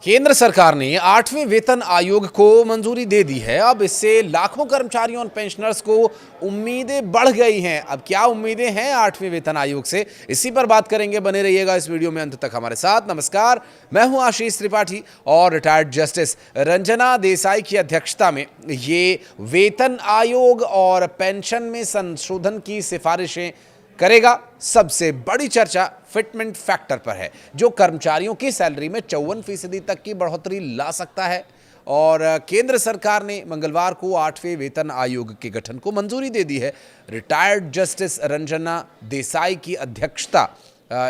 केंद्र सरकार ने 8वें वेतन आयोग को मंजूरी दे दी है। अब इससे लाखों कर्मचारियों और पेंशनर्स को उम्मीदें बढ़ गई हैं। अब क्या उम्मीदें हैं 8वें वेतन आयोग से, इसी पर बात करेंगे। बने रहिएगा इस वीडियो में अंत तक हमारे साथ। नमस्कार, मैं हूं आशीष त्रिपाठी और रिटायर्ड जस्टिस रंजना देसाई की अध्यक्षता में ये वेतन आयोग और पेंशन में संशोधन की सिफारिशें करेगा। सबसे बड़ी चर्चा फिटमेंट फैक्टर पर है, जो कर्मचारियों की सैलरी में 54% तक की बढ़ोतरी ला सकता है। और केंद्र सरकार ने मंगलवार को 8वें वेतन आयोग के गठन को मंजूरी दे दी है। रिटायर्ड जस्टिस रंजना देसाई की अध्यक्षता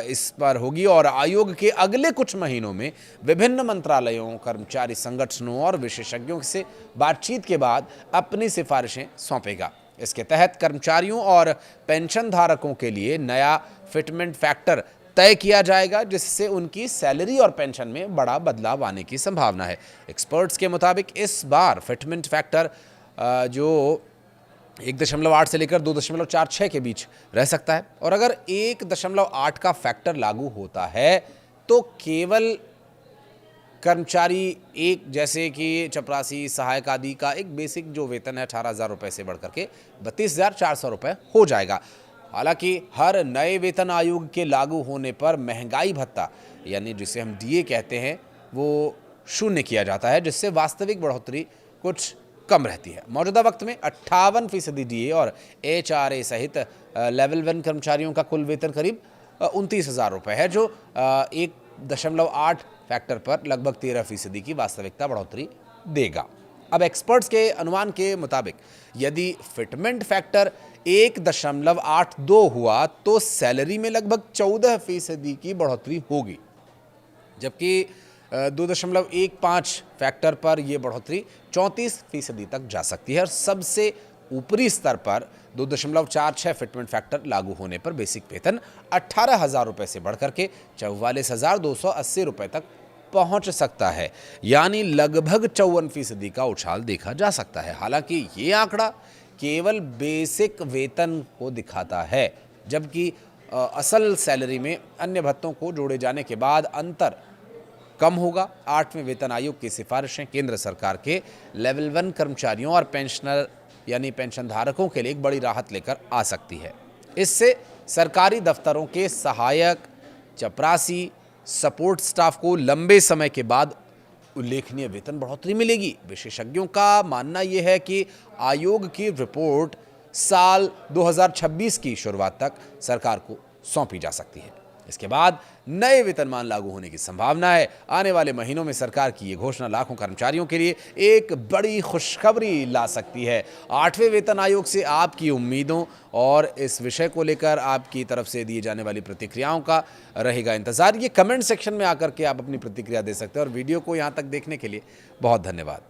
इस पर होगी और आयोग के अगले कुछ महीनों में विभिन्न मंत्रालयों, कर्मचारी संगठनों और विशेषज्ञों से बातचीत के बाद अपनी सिफारिशें सौंपेगा। इसके तहत कर्मचारियों और पेंशन धारकों के लिए नया फिटमेंट फैक्टर तय किया जाएगा, जिससे उनकी सैलरी और पेंशन में बड़ा बदलाव आने की संभावना है। एक्सपर्ट्स के मुताबिक इस बार फिटमेंट फैक्टर जो 1.8 से लेकर 2.46 के बीच रह सकता है। और अगर 1.8 का फैक्टर लागू होता है तो केवल कर्मचारी एक जैसे कि चपरासी, सहायक आदि का एक बेसिक जो वेतन है 18,000 रुपये से बढ़कर के 32,400 रुपये हो जाएगा। हालांकि हर नए वेतन आयोग के लागू होने पर महंगाई भत्ता, यानी जिसे हम डीए कहते हैं, वो शून्य किया जाता है, जिससे वास्तविक बढ़ोतरी कुछ कम रहती है। मौजूदा वक्त में 58% डीए और एचआरए सहित लेवल 1 कर्मचारियों का कुल वेतन करीब 29,000 रुपये है, जो 1.8 फैक्टर पर लगभग 13% की वास्तविकता बढ़ोतरी देगा। अब एक्सपर्ट्स के अनुमान के मुताबिक यदि फिटमेंट फैक्टर 1.82 हुआ तो सैलरी में लगभग 14% की बढ़ोतरी होगी, जबकि 2.15 फैक्टर पर यह बढ़ोतरी 34% तक जा सकती है। और सबसे ऊपरी स्तर पर 2.46 फिटमेंट फैक्टर लागू होने पर बेसिक वेतन 18,000 रुपये से बढ़कर के 44,280 रुपये तक पहुंच सकता है, यानी लगभग 54% का उछाल देखा जा सकता है। हालांकि ये आंकड़ा केवल बेसिक वेतन को दिखाता है, जबकि असल सैलरी में अन्य भत्तों को जोड़े जाने के बाद अंतर कम होगा। 8वें वेतन आयोग की सिफारिशें केंद्र सरकार के लेवल 1 कर्मचारियों और पेंशनर यानी पेंशन धारकों के लिए एक बड़ी राहत लेकर आ सकती है। इससे सरकारी दफ्तरों के सहायक, चपरासी, सपोर्ट स्टाफ को लंबे समय के बाद उल्लेखनीय वेतन बढ़ोतरी मिलेगी। विशेषज्ञों का मानना यह है कि आयोग की रिपोर्ट साल 2026 की शुरुआत तक सरकार को सौंपी जा सकती है। इसके बाद नए वेतनमान लागू होने की संभावना है। आने वाले महीनों में सरकार की ये घोषणा लाखों कर्मचारियों के लिए एक बड़ी खुशखबरी ला सकती है। 8वें वेतन आयोग से आपकी उम्मीदों और इस विषय को लेकर आपकी तरफ से दी जाने वाली प्रतिक्रियाओं का रहेगा इंतजार। ये कमेंट सेक्शन में आकर के आप अपनी प्रतिक्रिया दे सकते हैं। और वीडियो को यहाँ तक देखने के लिए बहुत धन्यवाद।